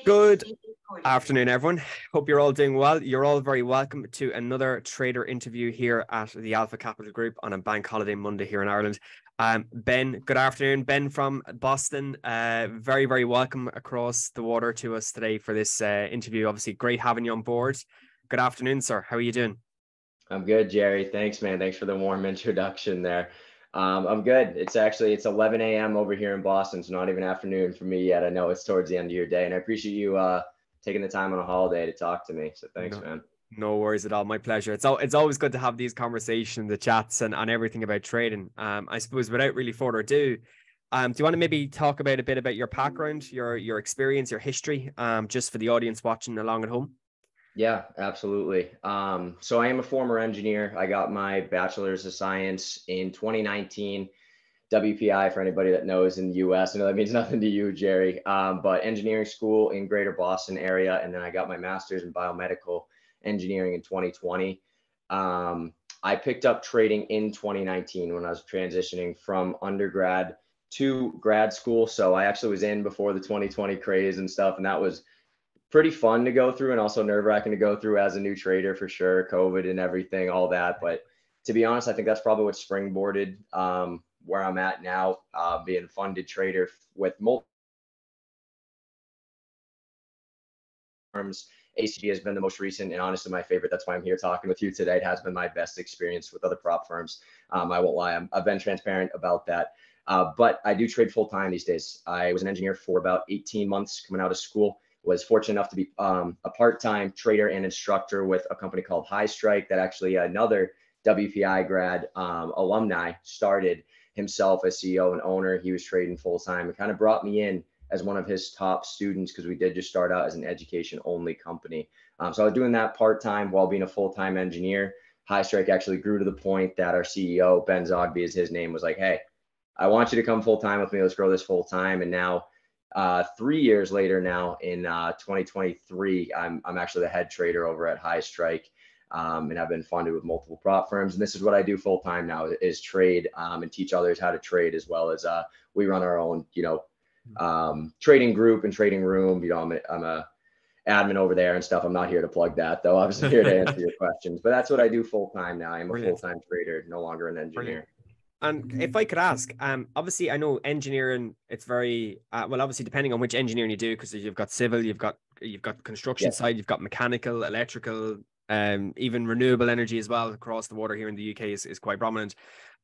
Good afternoon, everyone. Hope you're all doing well. You're all very welcome to another trader interview here at the Alpha Capital Group on a bank holiday Monday here in Ireland. Ben, good afternoon. Ben from Boston. Very, very welcome across the water to us today for this interview. Obviously, great having you on board. Good afternoon, sir. How are you doing? I'm good, Jerry. Thanks, man. Thanks for the warm introduction there. I'm good. It's 11 a.m. over here in Boston. It's not even afternoon for me yet. I know it's towards the end of your day, and I appreciate you taking the time on a holiday to talk to me. So thanks, man. No worries at all. My pleasure. It's always good to have these conversations, the chats, and everything about trading. I suppose without really further ado, do you want to maybe talk about a bit about your background, your experience, your history, just for the audience watching along at home? Yeah, absolutely. So I am a former engineer. I got my bachelor's of science in 2019. WPI for anybody that knows in the US. I know that means nothing to you, Jerry, but engineering school in greater Boston area. And then I got my master's in biomedical engineering in 2020. I picked up trading in 2019 when I was transitioning from undergrad to grad school. So I actually was in before the 2020 craze and stuff. And that was pretty fun to go through and also nerve-wracking to go through as a new trader for sure, COVID and everything, all that. But to be honest, I think that's probably what springboarded where I'm at now, being a funded trader with multiple firms. ACG has been the most recent and honestly my favorite. That's why I'm here talking with you today. It has been my best experience with other prop firms. I won't lie, I've been transparent about that. But I do trade full-time these days. I was an engineer for about 18 months coming out of school. Was fortunate enough to be a part-time trader and instructor with a company called HighStrike that actually another WPI grad alumni started himself as CEO and owner. He was trading full-time and kind of brought me in as one of his top students because we did just start out as an education-only company. So I was doing that part-time while being a full-time engineer. HighStrike actually grew to the point that our CEO, Ben Chaffe is his name, was like, hey, I want you to come full-time with me. Let's grow this full-time. And now 3 years later now in 2023, I'm actually the head trader over at HighStrike. And I've been funded with multiple prop firms. And this is what I do full time now is trade and teach others how to trade, as well as we run our own, trading group and trading room. I'm a admin over there and stuff. I'm not here to plug that though. I was here to answer your questions, but that's what I do full time now. I'm a full-time trader, no longer an engineer. Brilliant. And if I could ask, obviously I know engineering, it's very, well, obviously depending on which engineering you do, because you've got civil, you've got construction side, you've got mechanical, electrical, even renewable energy as well across the water here in the UK is quite prominent.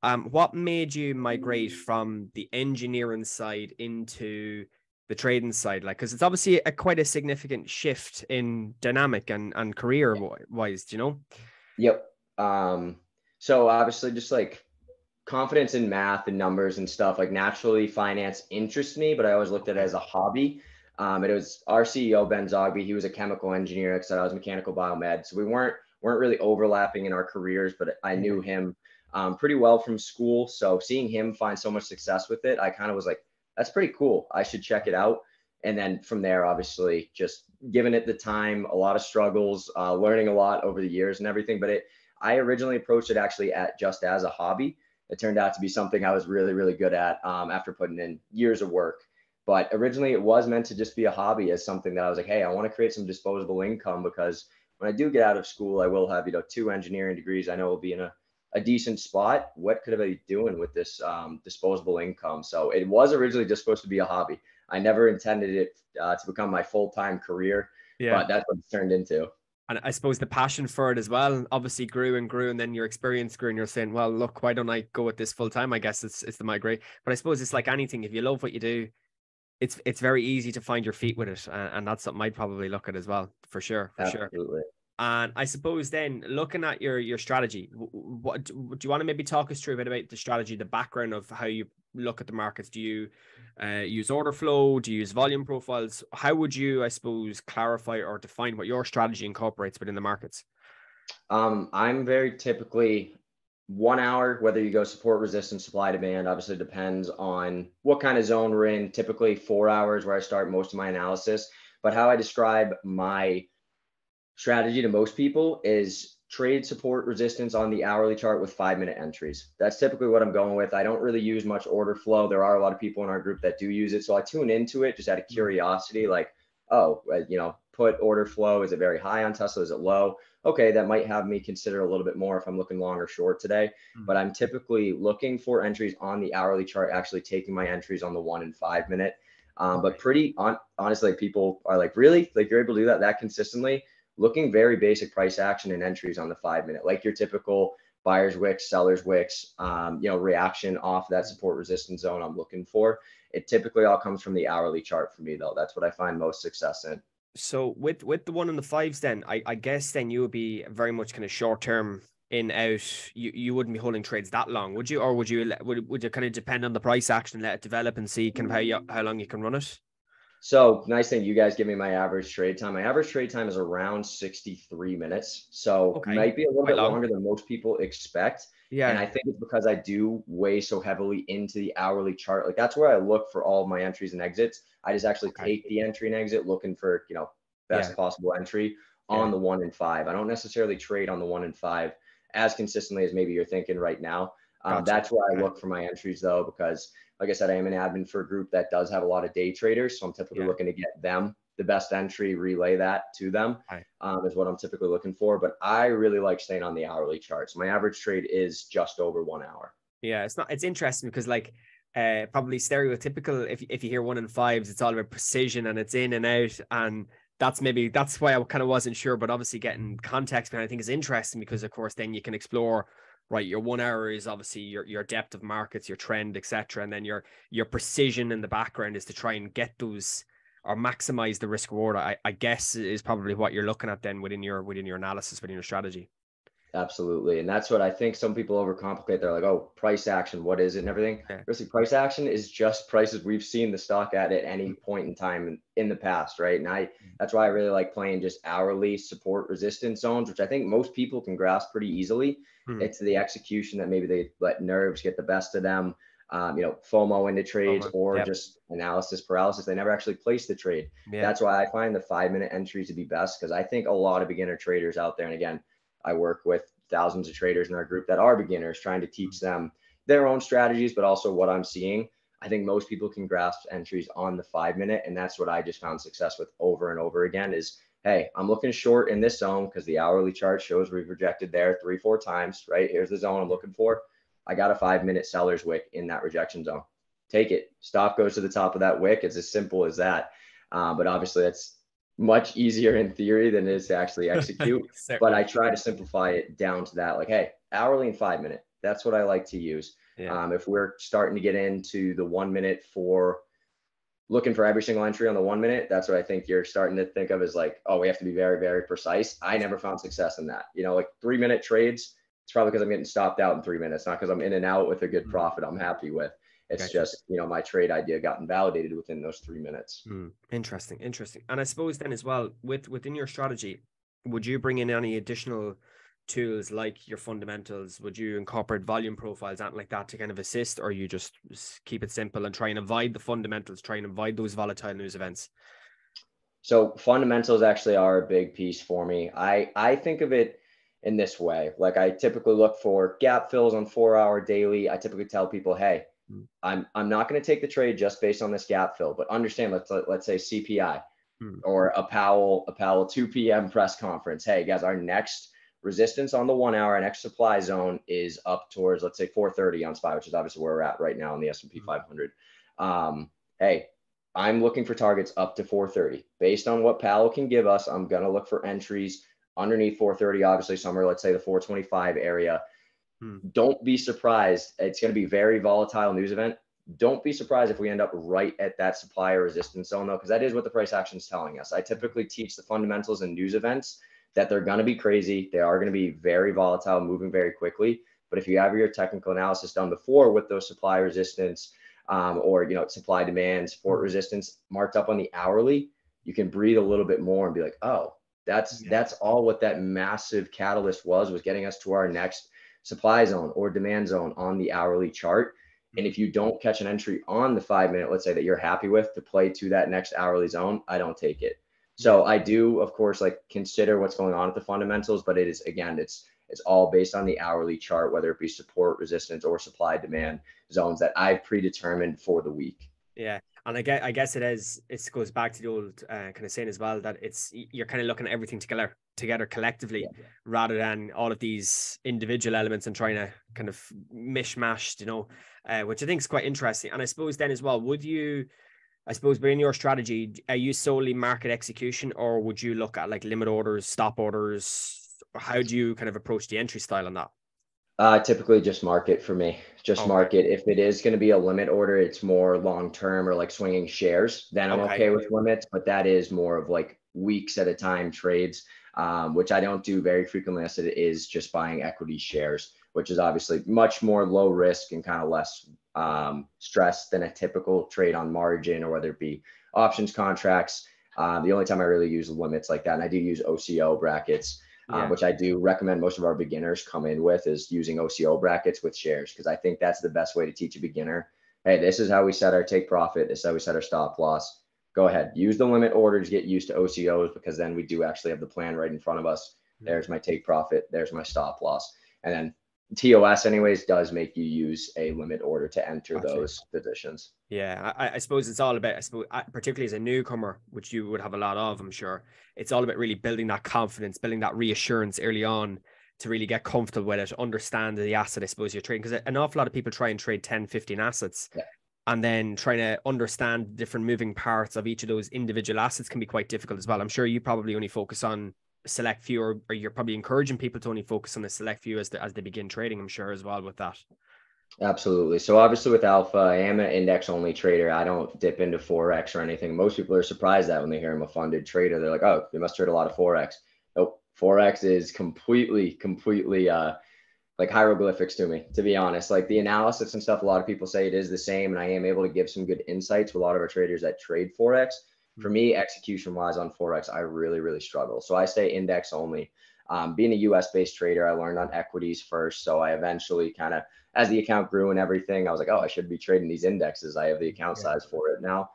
What made you migrate from the engineering side into the trading side? Like, because it's obviously quite a significant shift in dynamic and career wise, do you know? Yep. So obviously just like confidence in math and numbers and stuff, like naturally finance interests me, but I always looked at it as a hobby. It was our CEO, Ben Chaffe. He was a chemical engineer, so I was mechanical biomed. So we weren't really overlapping in our careers, but I knew him pretty well from school. So seeing him find so much success with it, I kind of was like, that's pretty cool. I should check it out. And then from there, obviously, just giving it the time, a lot of struggles, learning a lot over the years and everything. But I originally approached it actually just as a hobby. It turned out to be something I was really, really good at after putting in years of work. But originally it was meant to just be a hobby, as something that I was like, hey, I want to create some disposable income, because when I do get out of school, I will have, 2 engineering degrees. I know I'll be in a decent spot. What could I be doing with this disposable income? So it was originally just supposed to be a hobby. I never intended it to become my full-time career, but that's what it's turned into. And I suppose the passion for it as well obviously grew, and then your experience grew, and you're saying, well, look, why don't I go with this full time? I guess it's the migrate. But I suppose it's like anything. If you love what you do, it's very easy to find your feet with it. And that's something I'd probably look at as well, for sure. Absolutely. And I suppose then looking at your strategy, what do you want to maybe talk us through a bit about the strategy, the background of how you look at the markets? Do you use order flow? Do you use volume profiles? How would you, I suppose, clarify or define what your strategy incorporates within the markets? I'm very typically 1 hour, whether you go support, resistance, supply, demand, obviously depends on what kind of zone we're in. Typically 4 hours where I start most of my analysis. But how I describe my strategy to most people is trade support resistance on the hourly chart with 5-minute entries. That's typically what I'm going with. I don't really use much order flow. There are a lot of people in our group that do use it. So I tune into it just out of curiosity, like, oh, put order flow, is it very high on Tesla? Is it low? Okay, that might have me consider a little bit more if I'm looking long or short today. But I'm typically looking for entries on the hourly chart, actually taking my entries on the 1 and 5 minute. But honestly, people are like, really? Like, you're able to do that consistently? Looking very basic price action and entries on the 5 minute, like your typical buyer's wicks, seller's wicks, reaction off that support resistance zone I'm looking for. It typically all comes from the hourly chart for me, though. That's what I find most success in. So with the 1 and the 5s, then I guess then you would be very much kind of short term in out. You wouldn't be holding trades that long, would you? Or would you kind of depend on the price action and let it develop and see kind of how long you can run it? So nice thing you guys give me my average trade time. My average trade time is around 63 minutes. So might be a little bit longer than most people expect. Yeah. And I think it's because I do weigh so heavily into the hourly chart. Like, that's where I look for all of my entries and exits. I just actually take the entry and exit looking for, best possible entry on the 1 and 5. I don't necessarily trade on the 1 and 5 as consistently as maybe you're thinking right now. That's where I look for my entries, though, because like I said, I am an admin for a group that does have a lot of day traders. So I'm typically looking to get them the best entry, relay that to them, is what I'm typically looking for. But I really like staying on the hourly charts. My average trade is just over 1 hour. Yeah, it's interesting because like probably stereotypical, if you hear 1 and 5s, it's all about precision and it's in and out. And that's why I kind of wasn't sure, but obviously getting context behind I think is interesting because of course then you can explore. Right, your 1 hour is obviously your depth of markets, your trend, etc., and then your precision in the background is to try and get those or maximize the risk reward. I guess is probably what you're looking at then within your analysis, within your strategy. Absolutely, and that's what I think some people overcomplicate. They're like, "Oh, price action, what is it?" and everything. Basically, price action is just prices we've seen the stock at any point in time in the past, right? And that's why I really like playing just hourly support resistance zones, which I think most people can grasp pretty easily. It's the execution that maybe they let nerves get the best of them, FOMO into trades or just analysis paralysis. They never actually place the trade. That's why I find the 5 minute entries to be best, because I think a lot of beginner traders out there, and again, I work with thousands of traders in our group that are beginners, trying to teach them their own strategies, but also what I'm seeing. I think most people can grasp entries on the 5 minute. And that's what I just found success with over and over again is, hey, I'm looking short in this zone because the hourly chart shows we've rejected there 3-4 times, right? Here's the zone I'm looking for. I got a 5 minute seller's wick in that rejection zone. Take it. Stop goes to the top of that wick. It's as simple as that. But obviously that's much easier in theory than it is to actually execute. But I try to simplify it down to that, like, hey, hourly and 5 minute. That's what I like to use. If we're starting to get into the 1 minute for looking for every single entry on the 1 minute, that's what I think you're starting to think of as like, oh, we have to be very, very precise. I never found success in that. Like 3 minute trades, it's probably because I'm getting stopped out in 3 minutes, not because I'm in and out with a good profit I'm happy with. It's just, my trade idea got invalidated within those 3 minutes. Interesting. And I suppose then as well, within your strategy, would you bring in any additional tools like your fundamentals? Would you incorporate volume profiles, anything like that to kind of assist, or you just keep it simple and try and avoid the fundamentals, try and avoid those volatile news events? So fundamentals actually are a big piece for me. I think of it in this way. Like, I typically look for gap fills on 4 hour daily. I typically tell people, hey, I'm not going to take the trade just based on this gap fill, but understand, let's say CPI or a Powell 2 p.m. press conference. Hey guys, our next resistance on the 1 hour, our next supply zone is up towards, let's say 430 on SPY, which is obviously where we're at right now in the S&P 500. Hey, I'm looking for targets up to 430 based on what Powell can give us. I'm going to look for entries underneath 430, obviously somewhere, let's say the 425 area. Don't be surprised. It's going to be very volatile news event. Don't be surprised if we end up right at that supply or resistance zone, though, because that is what the price action is telling us. I typically teach the fundamentals in news events that they're going to be crazy. They are going to be very volatile, moving very quickly. But if you have your technical analysis done before with those supply resistance or supply demand, support resistance marked up on the hourly, you can breathe a little bit more and be like, oh, that's all what that massive catalyst was getting us to our next supply zone or demand zone on the hourly chart. And if you don't catch an entry on the 5 minute, let's say that you're happy with to play to that next hourly zone, I don't take it. So I do, of course, like consider what's going on at the fundamentals, but it is, again, it's all based on the hourly chart, whether it be support, resistance, or supply demand zones that I've predetermined for the week. Yeah. And I guess it goes back to the old kind of saying as well, that you're kind of looking at everything together collectively, rather than all of these individual elements and trying to kind of mishmash, which I think is quite interesting. And I suppose then as well, I suppose, but in your strategy, are you solely market execution, or would you look at like limit orders, stop orders? How do you kind of approach the entry style on that? Typically just market for me, just Okay. market. If it is going to be a limit order, it's more long-term or like swinging shares, then I'm Okay. okay with limits, but that is more of like weeks at a time trades, which I don't do very frequently unless it is just buying equity shares, which is obviously much more low risk and kind of less stress than a typical trade on margin, or whether it be options contracts. The only time I really use limits like that, and I do use OCO brackets, which I do recommend most of our beginners come in with, is using OCO brackets with shares, because I think that's the best way to teach a beginner. Hey, this is how we set our take profit. This is how we set our stop loss. Go ahead, use the limit order to get used to OCOs, because then we do actually have the plan right in front of us. There's my take profit. There's my stop loss. And then TOS anyways does make you use a limit order to enter those positions. Yeah, I suppose it's all about, particularly as a newcomer, which you would have a lot of, I'm sure, it's all about really building that confidence, building that reassurance early on to really get comfortable with it, understand the asset, I suppose, you're trading. Because an awful lot of people try and trade 10, 15 assets, and then trying to understand different moving parts of each of those individual assets can be quite difficult as well. I'm sure you probably only focus on a select few, or you're probably encouraging people to only focus on a select few as they begin trading, I'm sure, as well with that. Absolutely. So obviously with Alpha, I am an index only trader. I don't dip into Forex or anything. Most people are surprised that when they hear I'm a funded trader, they're like, oh, you must trade a lot of Forex. Nope. Forex is completely like hieroglyphics to me, to be honest. Like the analysis and stuff, a lot of people say it is the same, and I am able to give some good insight to a lot of our traders that trade Forex. For me, execution wise on Forex, I really struggle. So I stay index only. Being a US based trader, I learned on equities first. So I eventually kind of, as the account grew and everything, I was like, oh, I should be trading these indexes. I have the account size for it now.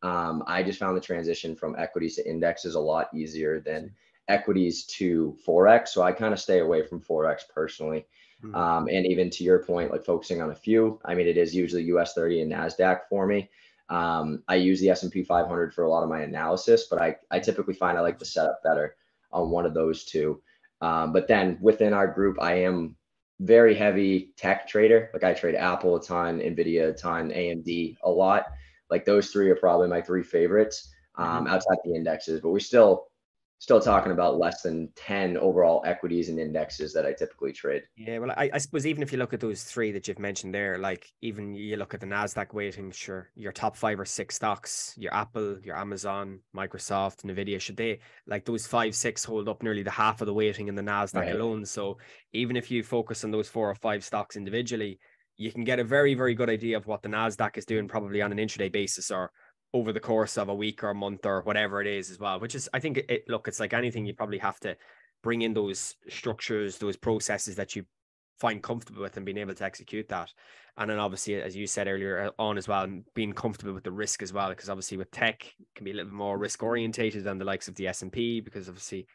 I just found the transition from equities to indexes a lot easier than equities to Forex. So I kind of stay away from Forex personally. And even to your point, like focusing on a few, I mean, it is usually US 30 and NASDAQ for me. I use the S&P 500 for a lot of my analysis, but I typically find I like the setup better on one of those two. But then within our group, I am very heavy tech trader. Like I trade Apple a ton, Nvidia a ton, AMD a lot. Like those three are probably my three favorites outside the indexes. But we're still talking about less than 10 overall equities and indexes that I typically trade. Yeah, well, I suppose even if you look at those three that you've mentioned there, like even you look at the NASDAQ weighting, sure, your top 5 or 6 stocks, your Apple, your Amazon, Microsoft, Nvidia, should they, like those 5, 6 hold up nearly the half of the weighting in the NASDAQ alone. So even if you focus on those 4 or 5 stocks individually, you can get a very good idea of what the NASDAQ is doing probably on an intraday basis, or over the course of a week or a month or whatever it is as well, which is, I think it's like anything, you probably have to bring in those structures, those processes that you find comfortable with, and being able to execute that. And then obviously, as you said earlier on as well, being comfortable with the risk as well, because obviously with tech it can be a little bit more risk orientated than the likes of the S&P, because obviously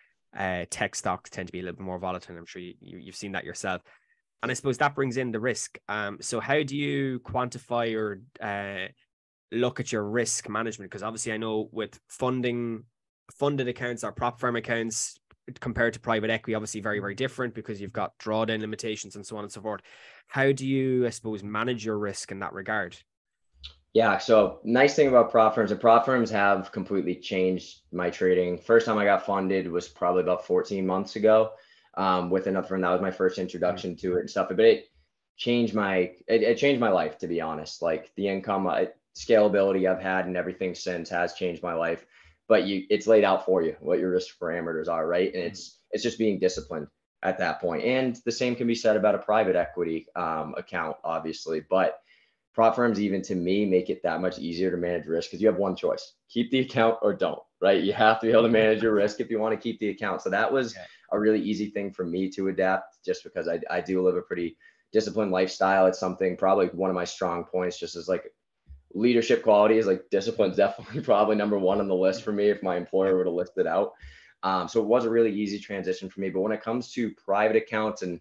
tech stocks tend to be a little bit more volatile. I'm sure you've seen that yourself. And I suppose that brings in the risk. So how do you quantify or look at your risk management? Because obviously I know with funded accounts or prop firm accounts compared to private equity, obviously very different, because you've got drawdown limitations and so on and so forth. How do you, I suppose, manage your risk in that regard? Yeah, so nice thing about prop firms, and prop firms have completely changed my trading. First time I got funded was probably about 14 months ago with another firm. That was my first introduction to it and stuff. But it changed it changed my life, to be honest. Like the income, scalability I've had and everything since has changed my life. But it's laid out for you what your risk parameters are, right? And it's just being disciplined at that point. And the same can be said about a private equity account, obviously. But prop firms, even to me, make it that much easier to manage risk, because you have one choice: keep the account or don't, right? You have to be able to manage your risk if you want to keep the account. So that was a really easy thing for me to adapt, just because I do live a pretty disciplined lifestyle. It's something, probably one of my strong points, just as like leadership qualities, like discipline is definitely probably number one on the list for me if my employer would have listed out. So it was a really easy transition for me. But when it comes to private accounts and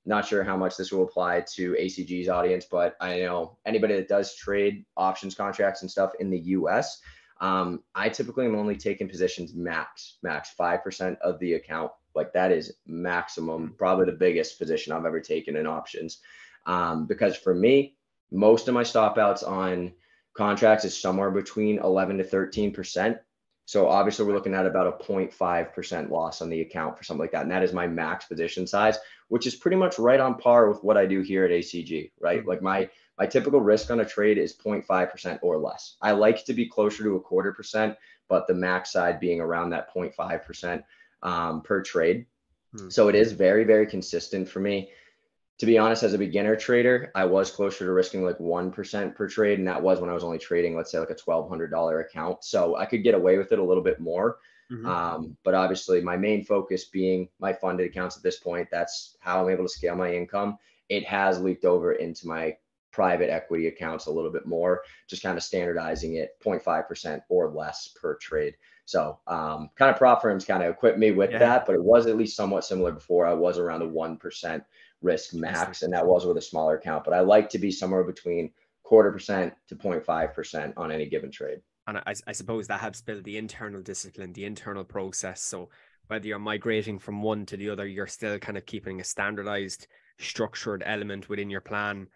Not sure how much this will apply to ACG's audience, but I know anybody that does trade options contracts and stuff in the US, I typically am only taking positions max 5% of the account. Like that is maximum, probably the biggest position I've ever taken in options. Because for me, most of my stop outs on contracts is somewhere between 11 to 13%. So obviously we're looking at about a 0.5% loss on the account for something like that. And that is my max position size, which is pretty much right on par with what I do here at ACG, right? Like my typical risk on a trade is 0.5% or less. I like to be closer to a 0.25%, but the max side being around that 0.5% per trade. So it is very, very consistent for me. To be honest, as a beginner trader, I was closer to risking like 1% per trade. And that was when I was only trading, let's say like a $1,200 account. So I could get away with it a little bit more. But obviously my main focus being my funded accounts at this point, that's how I'm able to scale my income. It has leaked over into my private equity accounts a little bit more, just kind of standardizing it 0.5% or less per trade. So kind of prop firms kind of equipped me with that, but it was at least somewhat similar before. I was around a 1% risk max, and that was with a smaller account. But I like to be somewhere between 0.25% to 0.5% on any given trade. And I suppose that helps build the internal discipline, the internal process. So whether you're migrating from one to the other, you're still kind of keeping a standardized, structured element within your plan.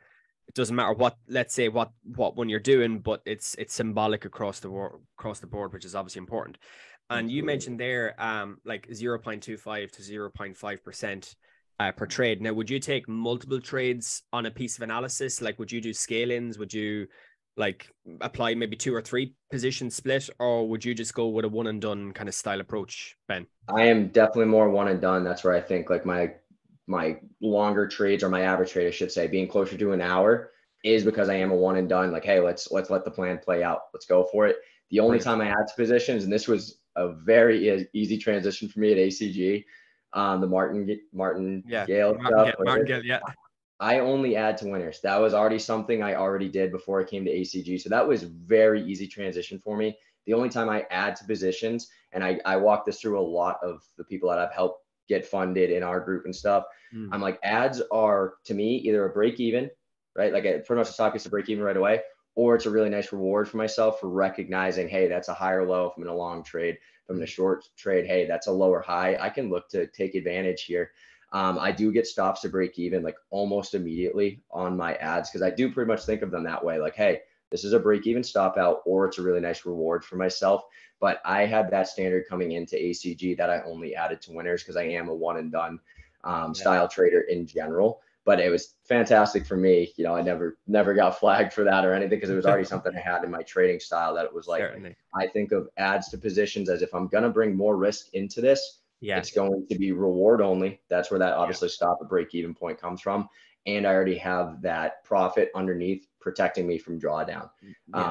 It doesn't matter what, let's say what one you're doing, but it's symbolic across the board, which is obviously important. And you mentioned there, like 0.25 to 0.5% per trade. Now, would you take multiple trades on a piece of analysis? Like, would you do scale-ins? Would you like apply maybe 2 or 3 position split, or would you just go with a one and done kind of style approach, Ben? I am definitely more one and done. That's where I think like my longer trades, or my average trade, I should say, being closer to an hour, is because I am a one and done. Like, hey, let's let the plan play out. Let's go for it. The only time I add to positions, and this was a very easy transition for me at ACG, the Martingale stuff. I only add to winners. That was already something I already did before I came to ACG. So that was very easy transition for me. The only time I add to positions, and I walk this through a lot of the people that I've helped get funded in our group and stuff. I'm like, ads are to me either a break even, right? Like pretty much the stock gets a break even right away, or it's a really nice reward for myself for recognizing, hey, that's a higher low if I'm in a long trade. If I'm in a short trade, hey, that's a lower high. I can look to take advantage here. I do get stops to break even like almost immediately on my ads, because I do pretty much think of them that way. Like, hey, this is a break even stop out, or it's a really nice reward for myself. But I had that standard coming into ACG that I only added to winners, because I am a one and done style trader in general. But it was fantastic for me. You know, I never got flagged for that or anything, because it was already something I had in my trading style, that it was like, I think of ads to positions as if I'm going to bring more risk into this, it's going to be reward only. That's where that obviously stop at break even point comes from. And I already have that profit underneath protecting me from drawdown.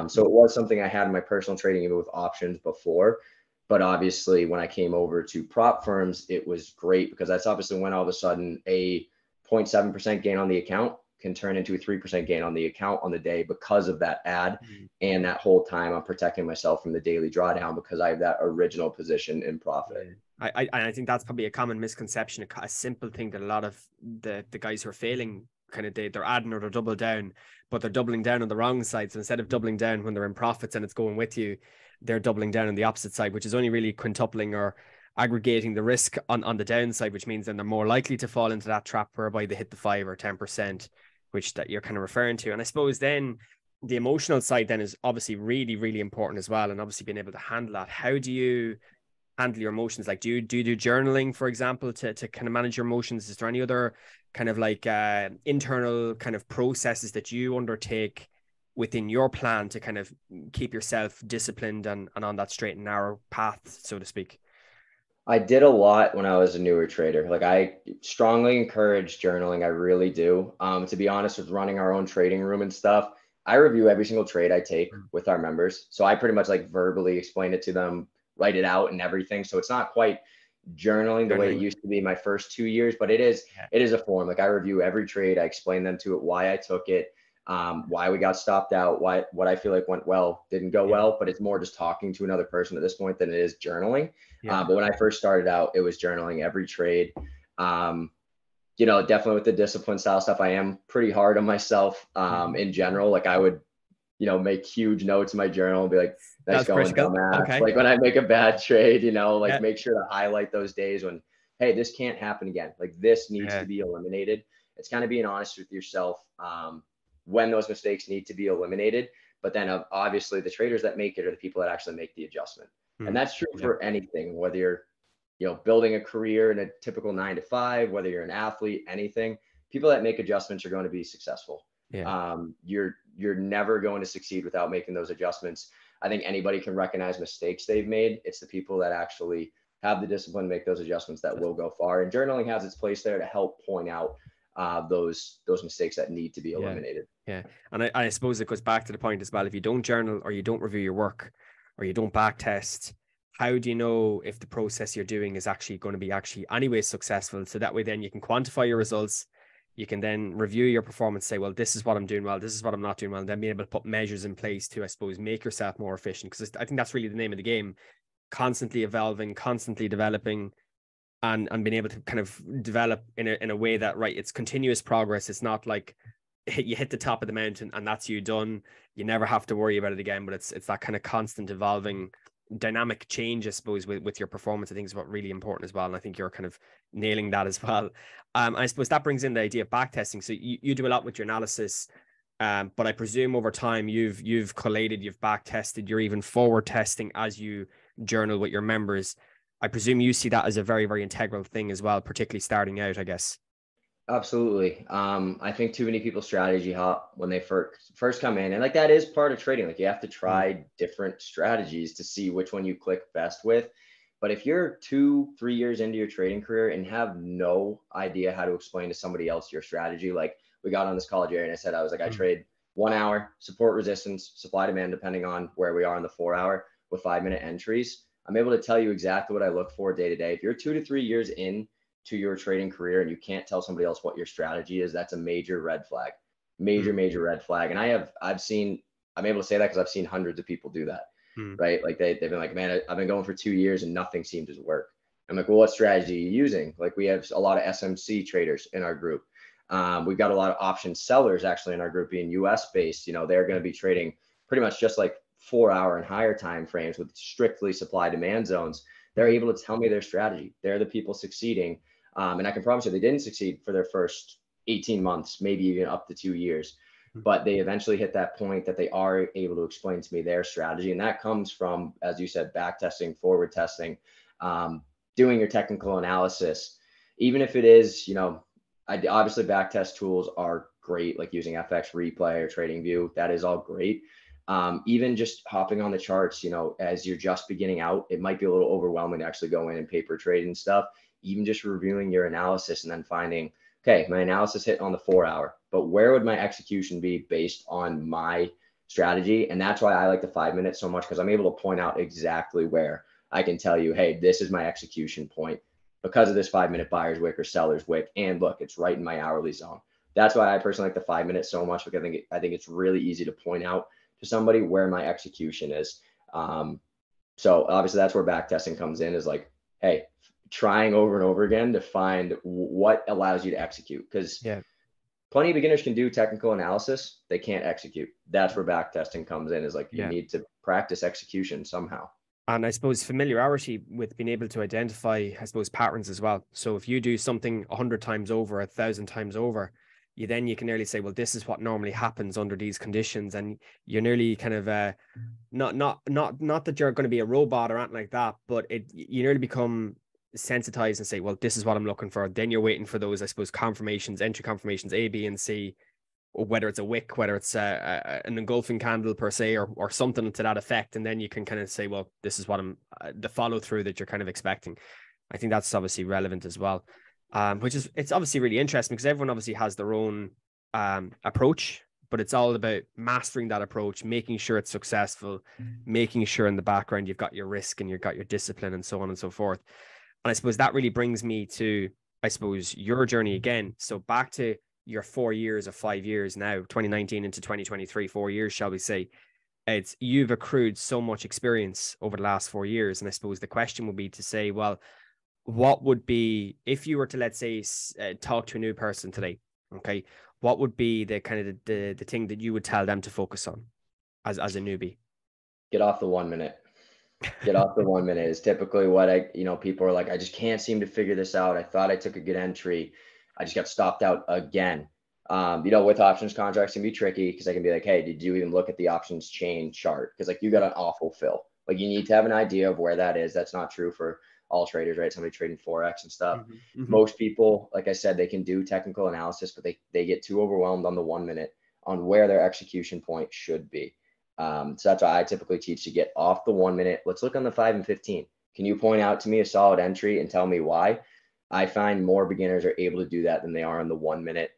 So it was something I had in my personal trading, even with options before. But obviously when I came over to prop firms, it was great, because that's obviously when all of a sudden a 0.7% gain on the account can turn into a 3% gain on the account on the day, because of that ad. And that whole time I'm protecting myself from the daily drawdown, because I have that original position in profit. I think that's probably a common misconception, a simple thing that a lot of the guys who are failing kind of they're adding or they're double down, but they're doubling down on the wrong side. So instead of doubling down when they're in profits and it's going with you, they're doubling down on the opposite side, which is only really quintupling or aggregating the risk on the downside, which means then they're more likely to fall into that trap whereby they hit the 5 or 10%, which that you're kind of referring to. And I suppose then the emotional side then is obviously really, really important as well. And obviously being able to handle that. How do you handle your emotions? Like, do you do journaling, for example, to kind of manage your emotions? Is there any other kind of like internal kind of processes that you undertake within your plan to kind of keep yourself disciplined and on that straight and narrow path, so to speak? I did a lot when I was a newer trader. Like, I strongly encourage journaling. I really do. To be honest, with running our own trading room and stuff, I review every single trade I take with our members. So I pretty much like verbally explain it to them, write it out and everything. So it's not quite journaling the way it used to be my first 2 years, but it is a form. Like, I review every trade. I explain them to it, why I took it, why we got stopped out, what I feel like went well, didn't go well, but it's more just talking to another person at this point than it is journaling. But when I first started out, it was journaling every trade. you know, definitely with the discipline style stuff, I am pretty hard on myself in general. Like I would, you know, make huge notes in my journal and be like, nice That's going, critical. dumbass. Okay. Like when I make a bad trade, you know, like Yeah. make sure to highlight those days when, hey, this can't happen again. Like this needs Yeah. to be eliminated. It's kind of being honest with yourself when those mistakes need to be eliminated. But then obviously the traders that make it are the people that actually make the adjustment. And Hmm. that's true Yeah. for anything, whether you're, you know, building a career in a typical 9 to 5, whether you're an athlete, anything, people that make adjustments are going to be successful. Yeah. You're never going to succeed without making those adjustments. I think anybody can recognize mistakes they've made. It's the people that actually have the discipline to make those adjustments that will go far. And journaling has its place there to help point out those mistakes that need to be Yeah. eliminated. Yeah. And I suppose it goes back to the point as well. If you don't journal or you don't review your work or you don't back test, how do you know if the process you're doing is actually going to be actually anyway successful? So that way then you can quantify your results. You can then review your performance, say, well, this is what I'm doing well, this is what I'm not doing well, and then be able to put measures in place to, I suppose, make yourself more efficient. Because I think that's really the name of the game, constantly evolving, constantly developing, and being able to kind of develop in a way that, right, it's continuous progress. It's not like you hit the top of the mountain and that's you done. You never have to worry about it again, but it's that kind of constant evolving dynamic change, I suppose, with your performance. I think is what really important as well. And I think you're kind of nailing that as well. I suppose that brings in the idea of back testing. So you do a lot with your analysis. But I presume over time you've collated, you've back tested, you're even forward testing as you journal with your members. I presume you see that as a very, very integral thing as well, particularly starting out, I guess. Absolutely. I think too many people strategy hop when they first come in, and like that is part of trading. Like you have to Mm. try different strategies to see which one you click best with. But if you're 2, 3 years into your trading career and have no idea how to explain to somebody else your strategy, like we got on this call, Jerry, and I said I was like, I Mm. trade 1 hour, support resistance, supply demand, depending on where we are in the 4 hour with 5 minute entries. I'm able to tell you exactly what I look for day to day. If you're 2 to 3 years in to your trading career and you can't tell somebody else what your strategy is, that's a major red flag. Mm. Major red flag. And I'm able to say that because I've seen hundreds of people do that, Mm. right? Like they've been like, man, I've been going for 2 years and nothing seemed to work. I'm like, well, what strategy are you using? Like we have a lot of SMC traders in our group. We've got a lot of option sellers actually in our group being US based. You know, they're going to be trading pretty much just like 4 hour and higher time frames with strictly supply demand zones. They're Mm. able to tell me their strategy. They're the people succeeding. And I can promise you they didn't succeed for their first 18 months, maybe even up to 2 years. Mm. But they eventually hit that point that they are able to explain to me their strategy. And that comes from, as you said, back testing, forward testing, doing your technical analysis. Even if it is, you know, obviously back test tools are great, like using FX Replay or TradingView. That is all great. Even just hopping on the charts, you know, as you're just beginning out, it might be a little overwhelming to actually go in and paper trade and stuff. Even just reviewing your analysis and then finding, okay, my analysis hit on the 4 hour, but where would my execution be based on my strategy? And that's why I like the 5 minutes so much, because I'm able to point out exactly where I can tell you, hey, this is my execution point because of this 5 minute buyer's wick or seller's wick. And look, it's right in my hourly zone. That's why I personally like the 5 minutes so much, because I think it's really easy to point out to somebody where my execution is. So obviously that's where back testing comes in, is like, hey, trying over and over again to find what allows you to execute. Because Yeah. plenty of beginners can do technical analysis, they can't execute. That's where back testing comes in, is like you Yeah. need to practice execution somehow. And I suppose familiarity with being able to identify, I suppose, patterns as well. So if you do something 100 times over, 1,000 times over, you can nearly say, well, this is what normally happens under these conditions. And you're nearly kind of not that you're going to be a robot or anything like that, but you nearly become sensitized and say, well, this is what I'm looking for. Then you're waiting for those, I suppose, confirmations, entry confirmations, A, B, and C, or whether it's a wick, whether it's an engulfing candle per se, or something to that effect. And then you can kind of say, well, this is what I'm the follow through that you're kind of expecting. I think that's obviously relevant as well. It's obviously really interesting because everyone obviously has their own approach, but it's all about mastering that approach, making sure it's successful, making sure in the background you've got your risk and you've got your discipline and so on and so forth. And I suppose that really brings me to, I suppose, your journey again. So back to your 4 years or 5 years now, 2019 into 2023, 4 years, shall we say. You've accrued so much experience over the last 4 years. And I suppose the question would be to say, well, what would be, if you were to, let's say, talk to a new person today, okay, what would be the kind of the thing that you would tell them to focus on as a newbie? Get off the 1 minute. Get off the 1 minute is typically what people are like, I just can't seem to figure this out. I thought I took a good entry. I just got stopped out again. With options contracts can be tricky because I can be like, hey, did you even look at the options chain chart? Because like you got an awful fill. Like you need to have an idea of where that is. That's not true for all traders, right? Somebody trading Forex and stuff. Most people, like I said, they can do technical analysis, but they get too overwhelmed on the 1 minute on where their execution point should be. So that's why I typically teach to get off the 1 minute. Let's look on the 5 and 15. Can you point out to me a solid entry and tell me why? I find more beginners are able to do that than they are in the 1 minute.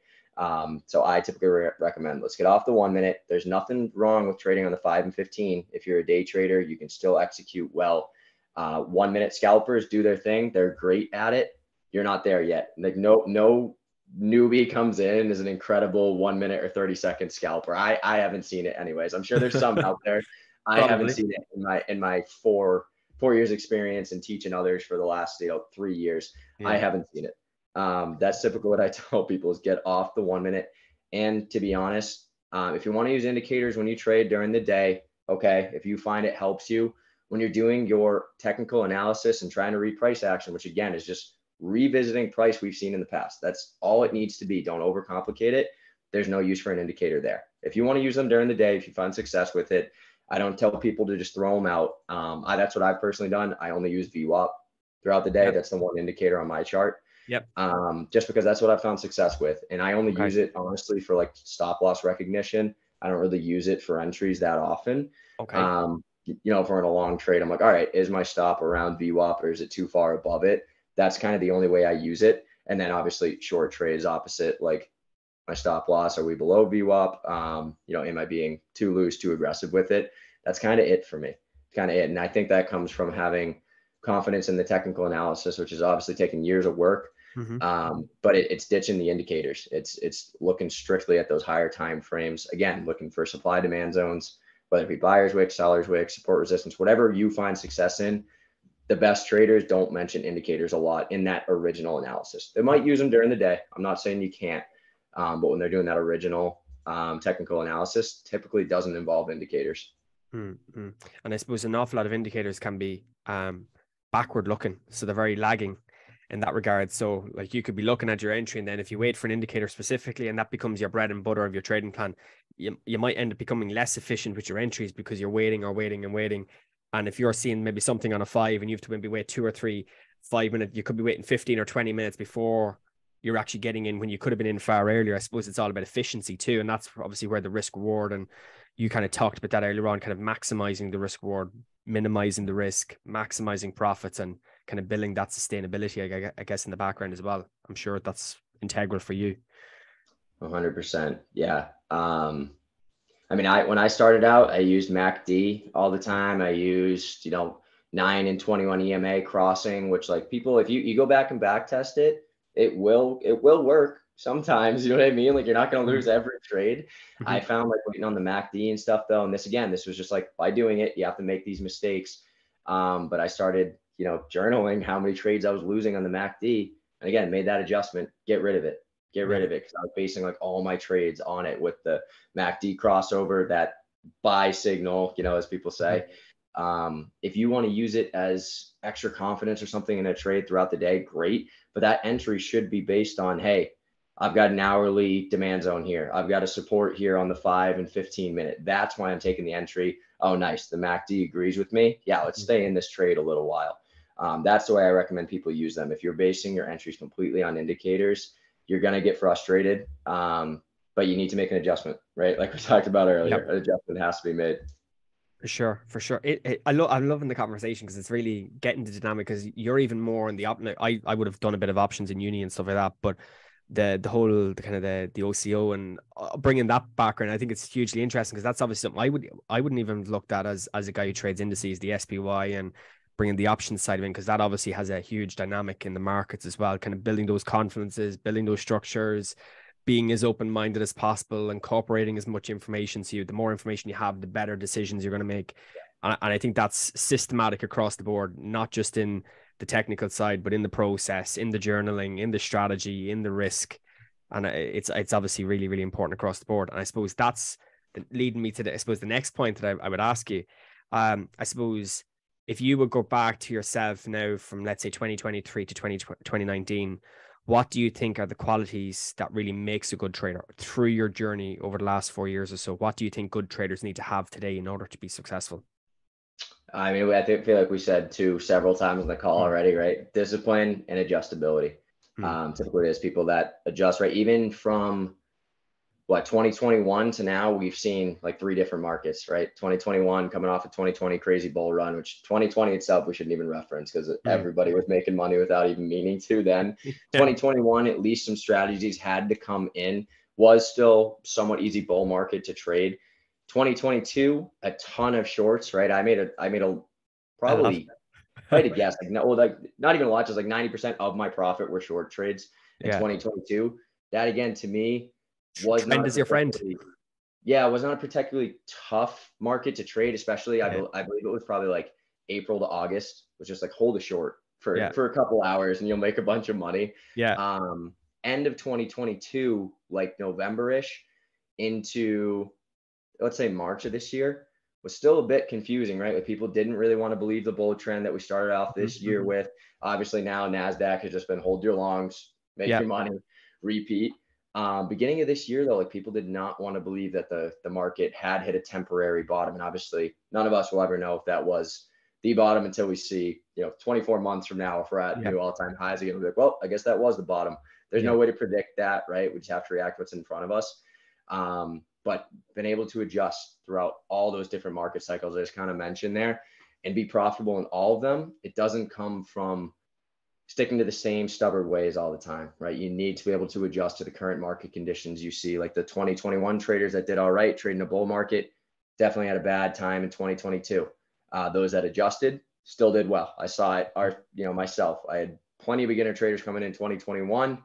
So I typically recommend let's get off the 1 minute. There's nothing wrong with trading on the 5 and 15. If you're a day trader, you can still execute well. 1 minute scalpers do their thing. They're great at it. You're not there yet. Like no newbie comes in as an incredible 1 minute or 30-second scalper. I haven't seen it anyways. I'm sure there's some out there. I haven't seen it in my four years experience and teaching others for the last 3 years. Yeah. I haven't seen it. That's typically what I tell people is get off the 1 minute. And to be honest, if you want to use indicators when you trade during the day, okay, if you find it helps you when you're doing your technical analysis and trying to read price action, which again is just revisiting price we've seen in the past. That's all it needs to be. Don't overcomplicate it. There's no use for an indicator there. If you want to use them during the day, if you find success with it, I don't tell people to just throw them out. That's what I've personally done. I only use VWAP throughout the day. Yep. That's the one indicator on my chart. Yep. Just because that's what I've found success with. And I only use it honestly for like stop loss recognition. I don't really use it for entries that often. Okay. If we're in a long trade, I'm like, all right, is my stop around VWAP or is it too far above it? That's kind of the only way I use it. And then obviously short trades opposite, like my stop loss, are we below VWAP? Am I being too loose, too aggressive with it? That's kind of it for me. Kind of it. And I think that comes from having confidence in the technical analysis, which is obviously taking years of work. But it's ditching the indicators. It's looking strictly at those higher time frames. Again, looking for supply demand zones, whether it be buyer's wick, seller's wick, support resistance, whatever you find success in. The best traders don't mention indicators a lot in that original analysis. They might use them during the day. I'm not saying you can't, but when they're doing that original technical analysis, typically doesn't involve indicators. And I suppose an awful lot of indicators can be backward looking. So they're very lagging in that regard. So like you could be looking at your entry, and then if you wait for an indicator specifically and that becomes your bread and butter of your trading plan, you might end up becoming less efficient with your entries because you're waiting. And if you're seeing maybe something on a 5 and you have to maybe wait 2 or 3 5 minutes, you could be waiting 15 or 20 minutes before you're actually getting in when you could have been in far earlier. I suppose it's all about efficiency too. And that's obviously where the risk reward, and you kind of talked about that earlier on, kind of maximizing the risk reward, minimizing the risk, maximizing profits, and kind of building that sustainability, I guess, in the background as well. I'm sure that's integral for you. 100%. Yeah. When I started out, I used MACD all the time. I used, 9 and 21 EMA crossing, which like people, if you go back and back test it, it will work sometimes. You know what I mean? Like you're not going to lose every trade. I found like waiting on the MACD and stuff though. And this was just like by doing it, you have to make these mistakes. But I started, journaling how many trades I was losing on the MACD. And again, made that adjustment, get rid of it. Because I was basing like all my trades on it with the MACD crossover, that buy signal, as people say. If you want to use it as extra confidence or something in a trade throughout the day, great. But that entry should be based on, hey, I've got an hourly demand zone here. I've got a support here on the 5 and 15 minute. That's why I'm taking the entry. Oh, nice. The MACD agrees with me. Yeah, let's stay in this trade a little while. That's the way I recommend people use them. If you're basing your entries completely on indicators, you're going to get frustrated, but you need to make an adjustment, right? Like we talked about earlier, An adjustment has to be made. For sure. I'm loving the conversation because it's really getting the dynamic, because you're even more in the I would have done a bit of options in uni and stuff like that, but the OCO and bringing that background, I think it's hugely interesting, because that's obviously something I wouldn't even looked at as a guy who trades indices, the SPY, and bringing the options side of it, because that obviously has a huge dynamic in the markets as well, kind of building those confidences, building those structures, being as open-minded as possible, incorporating as much information. So the more information you have, the better decisions you're going to make. And I think that's systematic across the board, not just in the technical side, but in the process, in the journaling, in the strategy, in the risk. And it's obviously really, really important across the board. And I suppose that's leading me to the next point that I would ask you. I suppose if you would go back to yourself now from, let's say, 2023 to 2019, what do you think are the qualities that really makes a good trader through your journey over the last 4 years or so? What do you think good traders need to have today in order to be successful? I mean, feel like we said several times in the call already, right? Discipline and adjustability. Typically, there's people that adjust, right? Even from 2021 to now, we've seen like 3 different markets, right? 2021 coming off a 2020 crazy bull run, which 2020 itself we shouldn't even reference because everybody was making money without even meaning to then. 2021, at least some strategies had to come in, was still somewhat easy bull market to trade. 2022, a ton of shorts, right? I made a probably a guess, not even a lot, just like 90% of my profit were short trades in 2022. That again, to me, was not your friend. Yeah, it was not a particularly tough market to trade, especially I believe it was probably like April to August, was just like hold a short for a couple hours and you'll make a bunch of money. End of 2022, like November-ish into, let's say, March of this year, was still a bit confusing, right? Like people didn't really want to believe the bull trend that we started off this year with. Obviously now NASDAQ has just been hold your longs, make your money, repeat. Beginning of this year though, like people did not want to believe that the market had hit a temporary bottom. And obviously none of us will ever know if that was the bottom until we see, 24 months from now, if we're at new all-time highs again, we'll be like, well, I guess that was the bottom. There's no way to predict that, right? We just have to react to what's in front of us. But been able to adjust throughout all those different market cycles I just kind of mentioned there and be profitable in all of them. It doesn't come from sticking to the same stubborn ways all the time, right? You need to be able to adjust to the current market conditions you see. Like the 2021 traders that did all right trading a bull market definitely had a bad time in 2022. Those that adjusted still did well. I saw it, myself. I had plenty of beginner traders coming in 2021,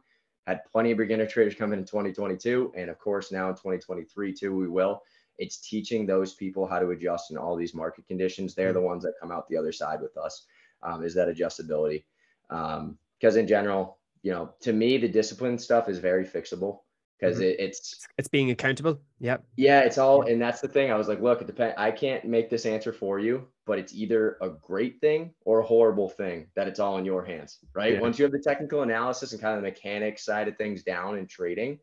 had plenty of beginner traders coming in 2022. And of course, now in 2023 too, we will. It's teaching those people how to adjust in all these market conditions. They're the ones that come out the other side with us, is that adjustability. Because in general, to me, the discipline stuff is very fixable because it's being accountable. Yeah, it's all, and that's the thing. I was like, look, it depends. I can't make this answer for you, but it's either a great thing or a horrible thing that it's all in your hands, right? Once you have the technical analysis and kind of the mechanics side of things down in trading,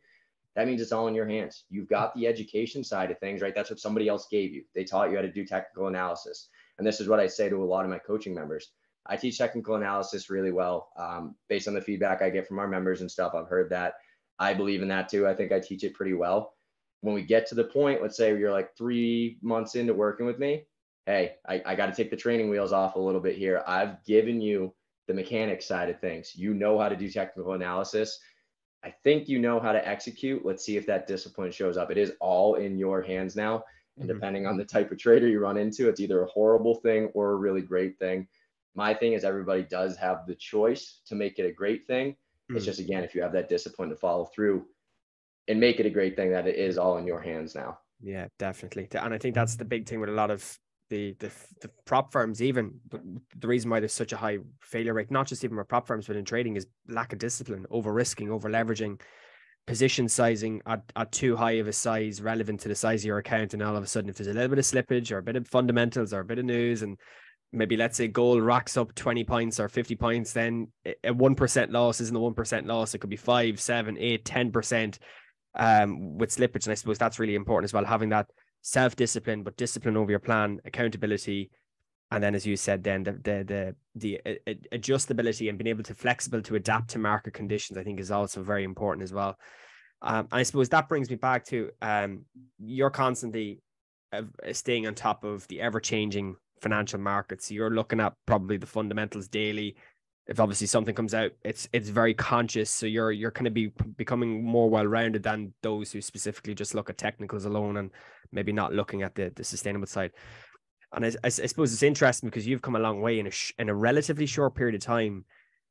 that means it's all in your hands. You've got the education side of things, right? That's what somebody else gave you. They taught you how to do technical analysis. And this is what I say to a lot of my coaching members. I teach technical analysis really well, based on the feedback I get from our members and stuff. I've heard that. I believe in that too. I think I teach it pretty well. When we get to the point, let's say you're like 3 months into working with me, hey, I got to take the training wheels off a little bit here. I've given you the mechanics side of things. You know how to do technical analysis. I think you know how to execute. Let's see if that discipline shows up. It is all in your hands now. And depending on the type of trader you run into, it's either a horrible thing or a really great thing. My thing is everybody does have the choice to make it a great thing. It's just, again, if you have that discipline to follow through and make it a great thing, that it is all in your hands now. Yeah, definitely. And I think that's the big thing with a lot of the prop firms, even the reason why there's such a high failure rate, not just even with prop firms, but in trading, is lack of discipline, over risking, over leveraging, position sizing at too high of a size relevant to the size of your account. And all of a sudden, if there's a little bit of slippage or a bit of fundamentals or a bit of news, and maybe let's say gold racks up 20 points or 50 points, then a 1% loss isn't a 1% loss. It could be 5, 7, 8, 10% with slippage. And I suppose that's really important as well, having that self-discipline, but discipline over your plan, accountability. And then, as you said, then the adjustability and being able to flexible to adapt to market conditions, I think is also very important as well. And I suppose that brings me back to you're constantly staying on top of the ever-changing financial markets. You're looking at probably the fundamentals daily. If obviously something comes out, it's very conscious. So you're kind of becoming more well-rounded than those who specifically just look at technicals alone and maybe not looking at the sustainable side. And I suppose it's interesting because you've come a long way in a relatively short period of time.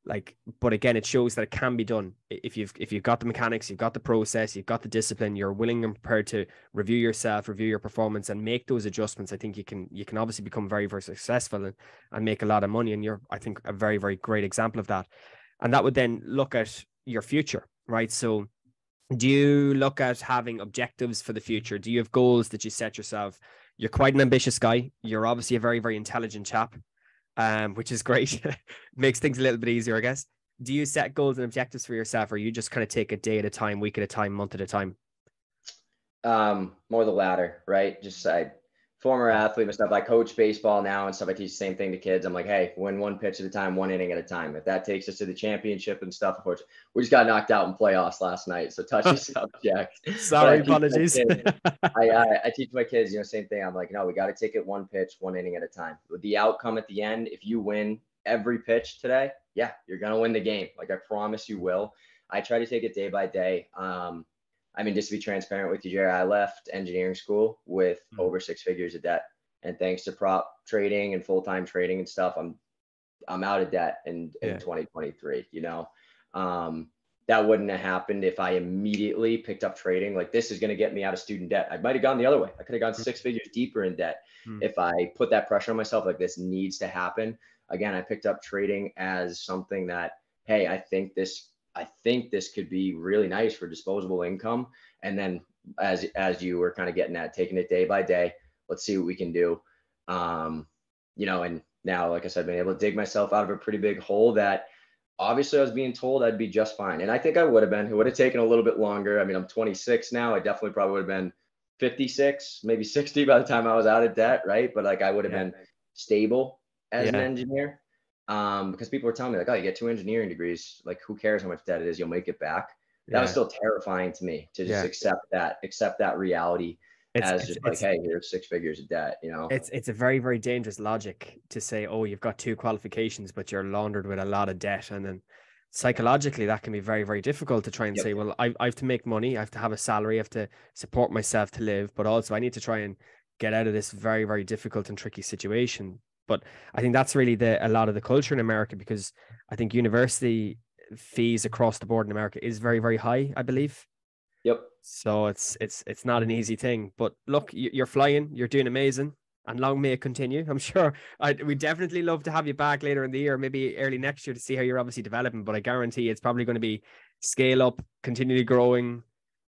Like, but again, it shows that it can be done. If you've got the mechanics, you've got the process, you've got the discipline, you're willing and prepared to review yourself, review your performance, and make those adjustments. I think you can obviously become very, very successful and make a lot of money. And you're, I think, a very, very great example of that. And that would then look at your future, right? So do you look at having objectives for the future? Do you have goals that you set yourself? You're quite an ambitious guy. You're obviously a very, very intelligent chap, which is great. Makes things a little bit easier, I guess. Do you set goals and objectives for yourself, or you just kind of take a day at a time, week at a time, month at a time? More the latter, right? Just former athlete and stuff. I coach baseball now and stuff. I teach the same thing to kids. I'm like, hey, win one pitch at a time, one inning at a time. If that takes us to the championship and stuff, of course, we just got knocked out in playoffs last night. So touchy subject. Sorry, apologies. I teach my kids, same thing. I'm like, no, we got to take it one pitch, one inning at a time. With the outcome at the end, if you win every pitch today, yeah, you're going to win the game. Like, I promise you will. I try to take it day by day. Just to be transparent with you, Jerry, I left engineering school with over 6 figures of debt. And thanks to prop trading and full-time trading and stuff, I'm out of debt in 2023, that wouldn't have happened if I immediately picked up trading. Like, this is going to get me out of student debt. I might have gone the other way. I could have gone 6 figures deeper in debt if I put that pressure on myself. Like, this needs to happen. Again, I picked up trading as something that, hey, I think this could be really nice for disposable income. And then as you were kind of getting at, taking it day by day, let's see what we can do. And now, like I said, being able to dig myself out of a pretty big hole that obviously I was being told I'd be just fine. And I think I would have been. It would have taken a little bit longer. I'm 26 now. I definitely probably would have been 56, maybe 60 by the time I was out of debt, right? But like, I would have been stable as an engineer. Because people were telling me, like, oh, you get 2 engineering degrees. Like, who cares how much debt it is? You'll make it back. That was still terrifying to me to just accept that reality hey, here's 6 figures of debt, It's a very, very dangerous logic to say, oh, you've got 2 qualifications, but you're laundered with a lot of debt. And then psychologically, that can be very, very difficult to try and say, well, I have to make money. I have to have a salary. I have to support myself to live, but also I need to try and get out of this very, very difficult and tricky situation. But I think that's really a lot of the culture in America, because I think university fees across the board in America is very, very high, I believe. Yep. So it's not an easy thing. But look, you're flying, you're doing amazing, and long may it continue. I'm sure we'd definitely love to have you back later in the year, maybe early next year, to see how you're obviously developing. But I guarantee it's probably going to be scale up, continually growing,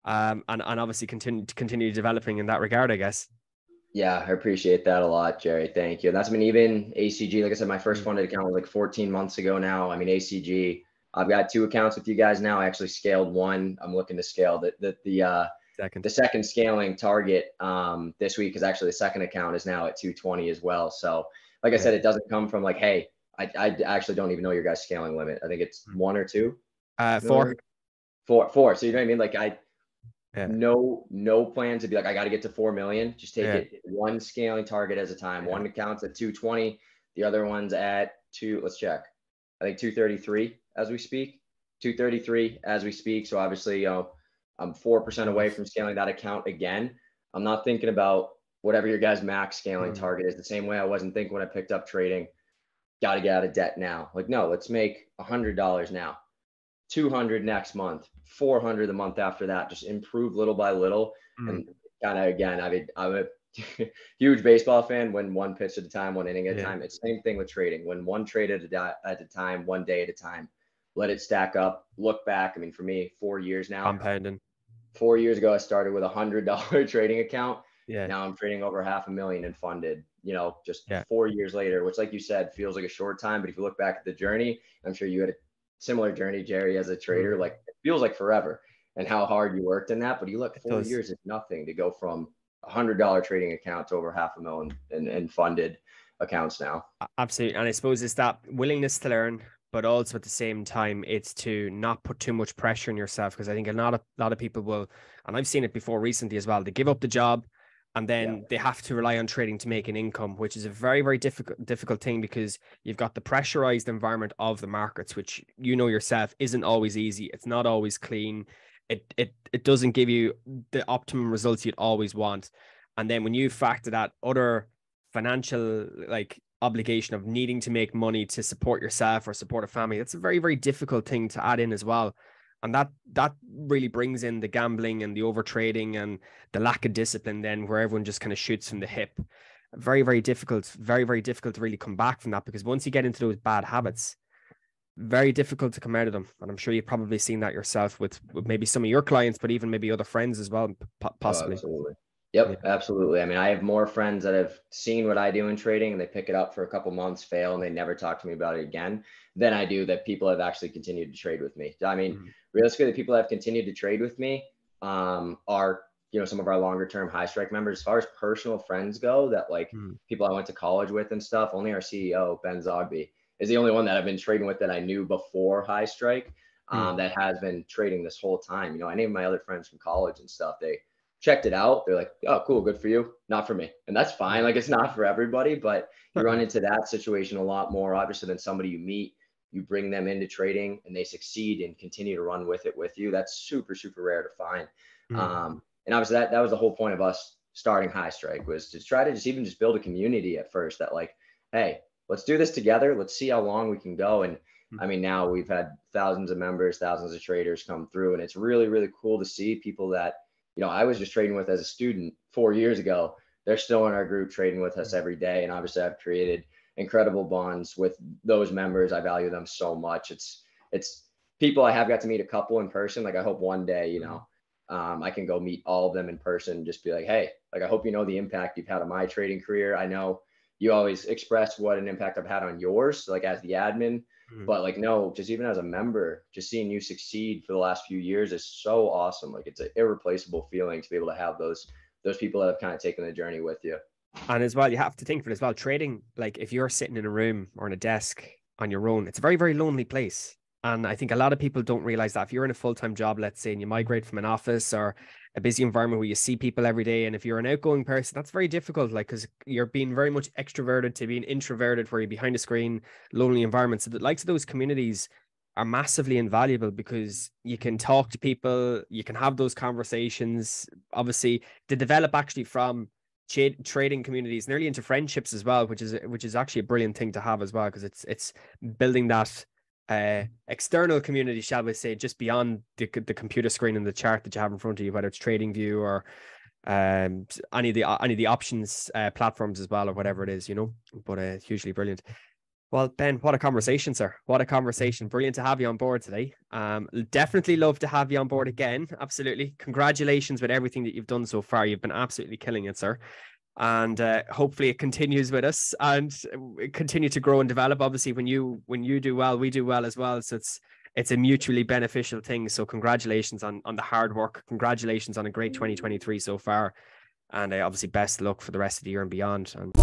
and obviously continue developing in that regard, I guess. Yeah, I appreciate that a lot, Jerry. Thank you. And that's, even ACG, like I said, my first funded account was like 14 months ago now. ACG, I've got 2 accounts with you guys now. I actually scaled one. I'm looking to scale the second scaling target this week, is actually the second account is now at 220 as well. So like I said, it doesn't come from like, hey, I actually don't even know your guys' scaling limit. I think it's 1 or 2. 4. 4. So you know what I mean? Like no plan to be like, I got to get to 4 million. Just take it one scaling target at a time. One account's at 220. The other one's at 2. Let's check. I think 233 as we speak. 233 as we speak. So obviously, I'm 4% away from scaling that account again. I'm not thinking about whatever your guys' max scaling target is. The same way I wasn't thinking when I picked up trading, got to get out of debt now. Like, no, let's make $100 now. 200 next month, 400 the month after that, just improve little by little. And kind of, again, I'm a huge baseball fan. Win one pitch at a time, one inning at a time. It's the same thing with trading. Win one trade at a time, one day at a time. Let it stack up. Look back. For me, 4 years now. Compounding. 4 years ago, I started with $100 trading account. Now I'm trading over $500,000 and funded, just 4 years later, which, like you said, feels like a short time. But if you look back at the journey, I'm sure you had a similar journey, Jerry, as a trader. Like, it feels like forever and how hard you worked in that. But you look, 4 years is nothing to go from $100 trading account to over $500,000 and funded accounts now. Absolutely. And I suppose it's that willingness to learn, but also at the same time, it's to not put too much pressure on yourself. Because I think a lot of people will, and I've seen it before recently as well, they give up the job and then they have to rely on trading to make an income, which is a very, very difficult thing, because you've got the pressurized environment of the markets, which yourself isn't always easy. It's not always clean. It doesn't give you the optimum results you'd always want. And then when you factor that other financial, like, obligation of needing to make money to support yourself or support a family. That's a very, very difficult thing to add in as well. And that really brings in the gambling and the over trading and the lack of discipline then, where everyone just kind of shoots from the hip. Very, very difficult to really come back from that, because once you get into those bad habits, very difficult to come out of them. And I'm sure you've probably seen that yourself with maybe some of your clients, but even maybe other friends as well, possibly. Oh, absolutely. Yep, absolutely. I mean, I have more friends that have seen what I do in trading and they pick it up for a couple months, fail, and they never talk to me about it again, than I do that people have actually continued to trade with me. I mean, realistically, the people that have continued to trade with me are, some of our longer term HighStrike members. As far as personal friends go, that like people I went to college with and stuff, only our CEO, Ben Zogby, is the only one that I've been trading with that I knew before HighStrike that has been trading this whole time. Any of my other friends from college and stuff, they checked it out. They're like, oh, cool, good for you. Not for me. And that's fine. Like, it's not for everybody, but you run into that situation a lot more, obviously, than somebody you meet. You bring them into trading and they succeed and continue to run with it with you. That's super, super rare to find. And obviously that was the whole point of us starting HighStrike, was to try to just build a community at first that like, hey, let's do this together. Let's see how long we can go. And I mean, now we've had thousands of members, thousands of traders come through, and it's really, really cool to see people that, I was just trading with as a student 4 years ago. They're still in our group trading with us every day. And obviously I've created incredible bonds with those members. I value them so much. It's people I have got to meet a couple in person. Like, I hope one day, I can go meet all of them in person and just be like, hey, like, I hope you know the impact you've had on my trading career. I know you always express what an impact I've had on yours, like as the admin, but like, no, just even as a member, just seeing you succeed for the last few years is so awesome. Like, it's an irreplaceable feeling to be able to have those people that have kind of taken the journey with you. And as well, you have to think for it as well, trading, like if you're sitting in a room or in a desk on your own, it's a very, very lonely place. And I think a lot of people don't realize that if you're in a full-time job, let's say, and you migrate from an office or a busy environment where you see people every day, and if you're an outgoing person, that's very difficult, like, because you're being very much extroverted to being introverted, where you're behind a screen, lonely environments. So the likes of those communities are massively invaluable, because you can talk to people, you can have those conversations. Obviously, they develop actually from trading communities nearly into friendships as well, which is actually a brilliant thing to have as well, because it's building that external community, shall we say, just beyond the computer screen and the chart that you have in front of you, whether it's TradingView or any of the options platforms as well, or whatever it is, but hugely brilliant. Well, Ben, what a conversation, sir. What a conversation. Brilliant to have you on board today. Definitely love to have you on board again. Absolutely. Congratulations with everything that you've done so far. You've been absolutely killing it, sir. And hopefully it continues with us and continue to grow and develop. Obviously, when you do well, we do well as well. So it's a mutually beneficial thing. So congratulations on the hard work. Congratulations on a great 2023 so far. And obviously best luck for the rest of the year and beyond. And